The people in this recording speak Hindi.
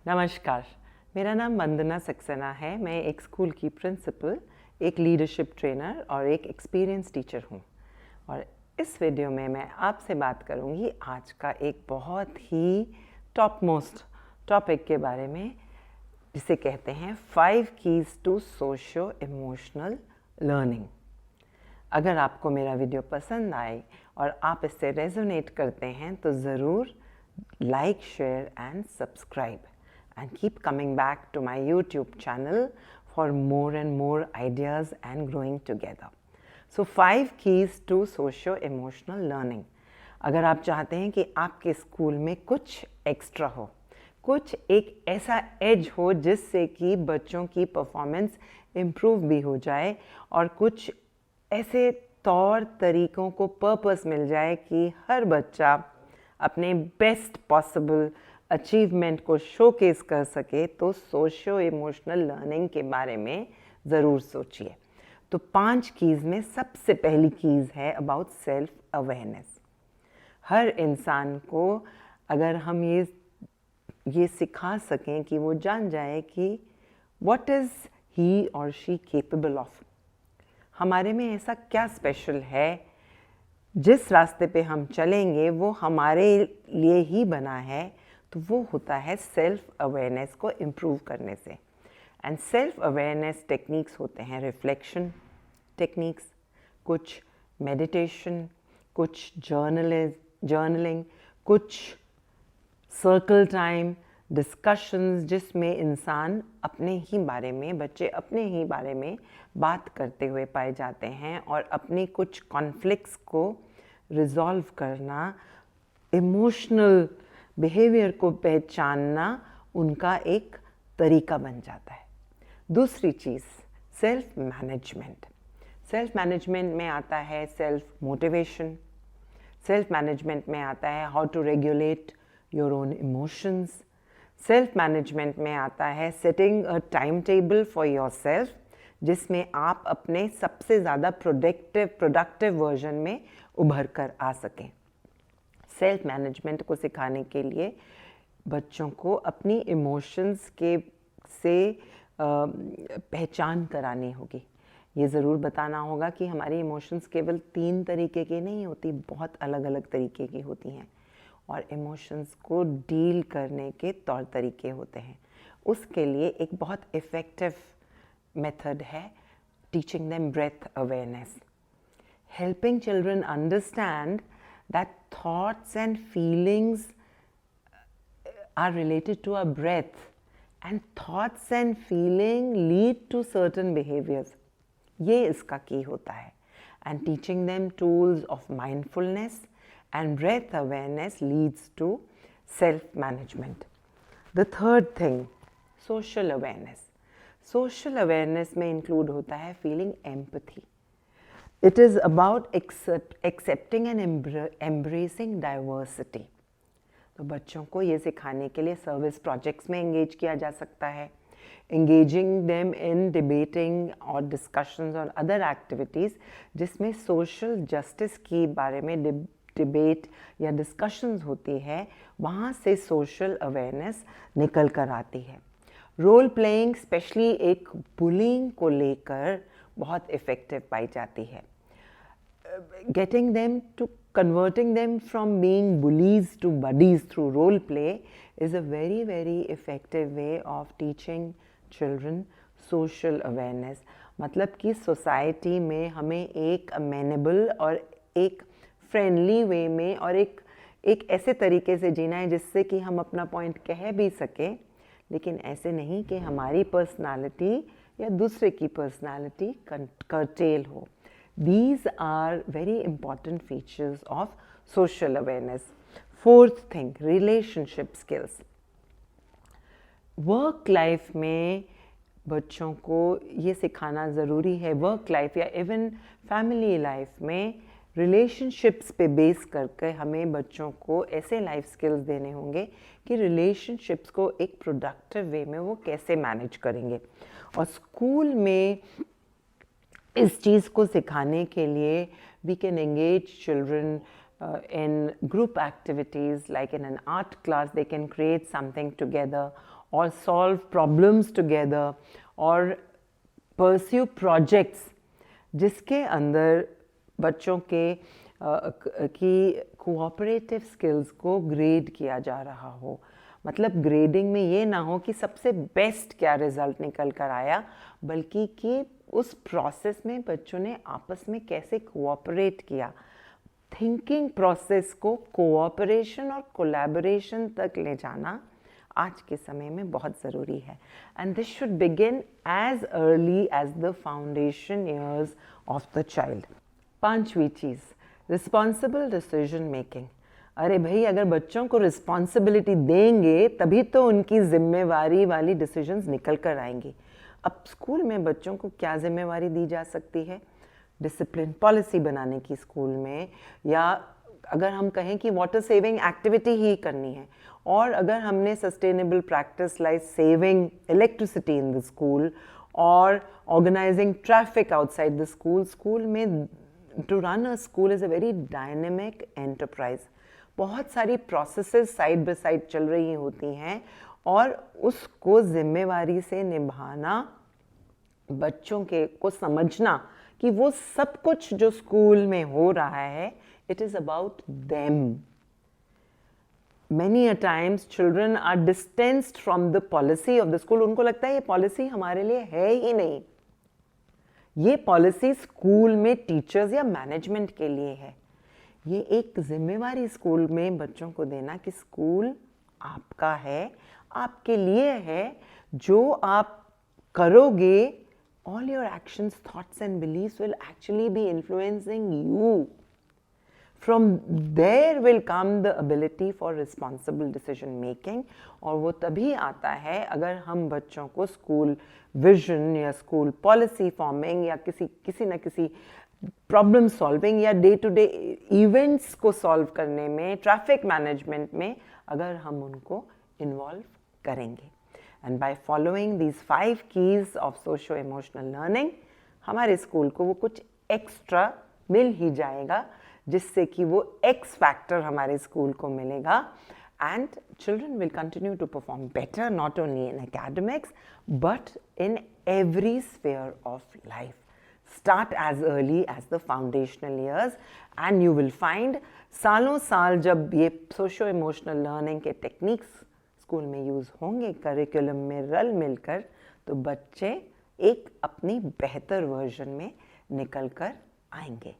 नमस्कार, मेरा नाम वंदना सक्सेना है। मैं एक स्कूल की प्रिंसिपल, एक लीडरशिप ट्रेनर और एक एक्सपीरियंस टीचर हूँ। और इस वीडियो में मैं आपसे बात करूँगी आज का एक बहुत ही टॉप मोस्ट टॉपिक के बारे में, जिसे कहते हैं 5 keys to socio emotional learning. अगर आपको मेरा वीडियो पसंद आए और आप इससे रेजोनेट करते हैं तो ज़रूर like, share and subscribe and keep coming back to my YouTube channel for more and more ideas and growing together. So 5 keys to socio-emotional learning. अगर आप चाहते हैं कि आपके स्कूल में कुछ एक्स्ट्रा हो, कुछ एक ऐसा एज हो जिससे कि बच्चों की परफॉर्मेंस इम्प्रूव भी हो जाए और कुछ ऐसे तौर तरीक़ों को पर्पस मिल जाए कि हर बच्चा अपने बेस्ट पॉसिबल अचीवमेंट को शोकेस कर सके, तो सोशो इमोशनल लर्निंग के बारे में ज़रूर सोचिए। तो 5 कीज़ में सबसे पहली कीज़ है अबाउट सेल्फ अवेयरनेस। हर इंसान को अगर हम ये सिखा सकें कि वो जान जाए कि व्हाट इज़ ही और शी केपेबल ऑफ, हमारे में ऐसा क्या स्पेशल है, जिस रास्ते पे हम चलेंगे वो हमारे लिए ही बना है, तो वो होता है सेल्फ अवेयरनेस को इम्प्रूव करने से। एंड सेल्फ अवेयरनेस टेक्निक्स होते हैं रिफ्लेक्शन टेक्निक्स, कुछ मेडिटेशन, कुछ जर्नलिंग, कुछ सर्कल टाइम डिस्कशंस, जिसमें इंसान अपने ही बारे में, बच्चे अपने ही बारे में बात करते हुए पाए जाते हैं और अपने कुछ कॉन्फ्लिक्ट्स को रिजॉल्व करना, इमोशनल बिहेवियर को पहचानना उनका एक तरीका बन जाता है। दूसरी चीज़ सेल्फ मैनेजमेंट। सेल्फ मैनेजमेंट में आता है सेल्फ मोटिवेशन, सेल्फ मैनेजमेंट में आता है how to regulate your own emotions, self management में आता है setting a time table for yourself, जिसमें आप अपने सबसे ज़्यादा प्रोडक्टिव वर्जन में उभर कर आ सकें। सेल्फ मैनेजमेंट को सिखाने के लिए बच्चों को अपनी इमोशंस से पहचान करानी होगी। ये ज़रूर बताना होगा कि हमारी इमोशंस केवल 3 तरीके की नहीं होती, बहुत अलग अलग तरीके की होती हैं और इमोशंस को डील करने के तौर तरीके होते हैं। उसके लिए एक बहुत इफ़ेक्टिव मेथड है teaching them breath awareness, helping children understand that thoughts and feelings are related to our breath and thoughts and feeling lead to certain behaviors. ये इसका की होता है। And teaching them tools of mindfulness and breath awareness leads to self-management. The third thing, social awareness. Social awareness में include होता है feeling empathy. It is about accepting and embracing diversity. तो बच्चों को ये सिखाने के लिए सर्विस प्रोजेक्ट्स में एंगेज किया जा सकता है, engaging them in debating or discussions or other activities जिसमें social justice की बारे में डिबेट या डिस्कशंस होती है, वहाँ से सोशल अवेयरनेस निकल कर आती है। रोल प्लेइंग स्पेशली एक बुलिंग को लेकर बहुत इफ़ेक्टिव पाई जाती है। Converting them from being bullies to buddies through role play is a very, very effective way of teaching children social awareness. मतलब कि सोसाइटी में हमें एक अमेनेबल और एक फ्रेंडली वे में और एक ऐसे तरीके से जीना है जिससे कि हम अपना पॉइंट कह भी सकें, लेकिन ऐसे नहीं कि हमारी पर्सनालिटी या दूसरे की पर्सनालिटी curtail हो। These are very important features of social awareness. Fourth thing, relationship skills. Work life में बच्चों को ये सिखाना ज़रूरी है, वर्क लाइफ या इवन फैमिली लाइफ में रिलेशनशिप्स पे बेस करके हमें बच्चों को ऐसे लाइफ स्किल्स देने होंगे कि रिलेशनशिप्स को एक प्रोडक्टिव वे में वो कैसे मैनेज करेंगे। और स्कूल में इस चीज़ को सिखाने के लिए we can engage children in group activities, like in an art class they can create something together, और सॉल्व प्रॉब्लम्स टुगेदर और परस्यू प्रोजेक्ट्स जिसके अंदर बच्चों के की कोऑपरेटिव स्किल्स को ग्रेड किया जा रहा हो। मतलब ग्रेडिंग में ये ना हो कि सबसे बेस्ट क्या रिजल्ट निकल कर आया, बल्कि कि उस प्रोसेस में बच्चों ने आपस में कैसे कोऑपरेट किया। थिंकिंग प्रोसेस को कोऑपरेशन और कोलैबोरेशन तक ले जाना आज के समय में बहुत ज़रूरी है। And this should begin as early as the foundation years of the child. 5वीं चीज़, रिस्पॉन्सिबल डिसीजन मेकिंग। अरे भाई, अगर बच्चों को रिस्पॉन्सिबिलिटी देंगे तभी तो उनकी जिम्मेवारी वाली डिसीजंस निकल कर आएंगी। अब स्कूल में बच्चों को क्या जिम्मेवारी दी जा सकती है? डिसिप्लिन पॉलिसी बनाने की स्कूल में, या अगर हम कहें कि वाटर सेविंग एक्टिविटी ही करनी है, और अगर हमने sustainable practice like saving electricity in the school और organising traffic outside the school. School में to run a school is a very dynamic enterprise. बहुत सारी प्रोसेसेस साइड बाय साइड चल रही होती हैं और उसको जिम्मेवारी से निभाना, बच्चों के को समझना कि वो सब कुछ जो स्कूल में हो रहा है, it is about them. Many a times children are distanced from the policy of the school. उनको लगता है ये पॉलिसी हमारे लिए है ही नहीं, ये पॉलिसी स्कूल में टीचर्स या मैनेजमेंट के लिए है। ये एक जिम्मेवारी स्कूल में बच्चों को देना कि स्कूल आपका है, आपके लिए है। जो आप करोगे, all your actions, thoughts and beliefs will actually be influencing you. From there will come the ability for responsible decision making, और वो तभी आता है अगर हम बच्चों को स्कूल विजन या स्कूल पॉलिसी फॉर्मिंग या किसी न किसी प्रॉब्लम सॉल्विंग या डे टू डे इवेंट्स को सॉल्व करने में, ट्रैफिक मैनेजमेंट में अगर हम उनको इन्वॉल्व करेंगे। And by following these 5 keys of socio emotional learning, हमारे स्कूल को वो कुछ एक्स्ट्रा मिल ही जाएगा, जिससे कि वो एक्स फैक्टर हमारे स्कूल को मिलेगा। And children will continue to perform better, not only in academics but in every sphere of life. Start as early as the foundational years and you will find सालों साल जब ये सोशो इमोशनल लर्निंग के टेक्निक्स स्कूल में यूज़ होंगे, करिकुलम में रल मिलकर, तो बच्चे एक अपनी बेहतर वर्जन में निकल कर आएंगे।